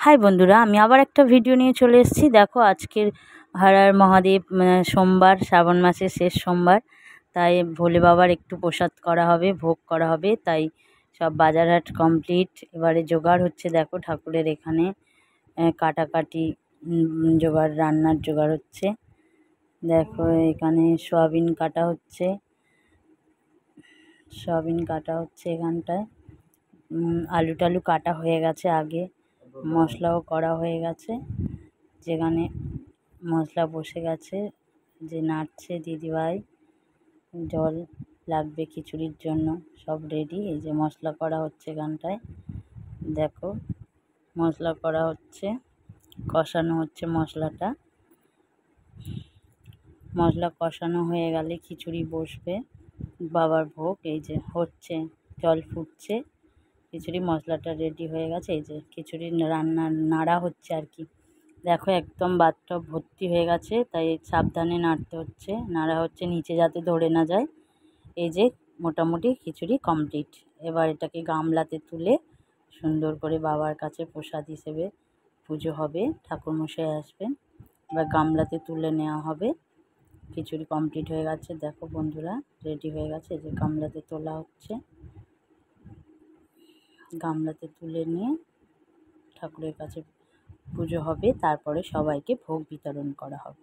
High বন্ধুরা, আমি আবার একটা ভিডিও নিয়ে চলে এসেছি। দেখো, আজকের হর হর মহাদেব সোমবার, শ্রাবণ মাসের শেষ সোমবার, তাই ভোলে বাবার একটু প্রসাদ করা হবে, ভোগ করা হবে। তাই সব বাজারহাট কমপ্লিট। এবারে জোগাড় হচ্ছে, দেখো ঠাকুরের এখানে কাটাকাটি জোগাড়, রান্নার জোগাড় হচ্ছে। দেখো এখানে সয়াবিন কাটা হচ্ছে, এখানটায় আলু টালু কাটা হয়ে গেছে আগে, মশলাও করা হয়ে গেছে। যেখানে মশলা বসে গেছে, যে নাড়ছে দিদিভাই, জল লাগবে খিচুড়ির জন্য, সব রেডি। এই যে মশলা করা হচ্ছে এখানটায়, দেখো মশলা করা হচ্ছে, কষানো হচ্ছে মশলাটা। মশলা কষানো হয়ে গেলে খিচুড়ি বসবে, বাবার ভোগ। এই যে হচ্ছে, জল ফুটছে, খিচুড়ি মশলাটা রেডি হয়ে গেছে। এই যে খিচুড়ি রান্না নাড়া হচ্ছে আর কি। দেখো একদম বাথটব ভর্তি হয়ে গেছে, তাই সাবধানে নাড়তে হচ্ছে, নাড়া হচ্ছে নিচে যাতে ধরে না যায়। এই যে মোটামুটি খিচুড়ি কমপ্লিট। এবার এটাকে গামলাতে তুলে সুন্দর করে বাবার কাছে প্রসাদ হিসেবে পুজো হবে, ঠাকুরমশাই আসবেন, এবার গামলাতে তুলে নেওয়া হবে। খিচুড়ি কমপ্লিট হয়ে গেছে, দেখো বন্ধুরা রেডি হয়ে গেছে। এই যে গামলাতে তোলা হচ্ছে, গামলাতে তুলে নিয়ে ঠাকুরের কাছে পুজো হবে, তারপরে সবাইকে ভোগ বিতরণ করা হবে।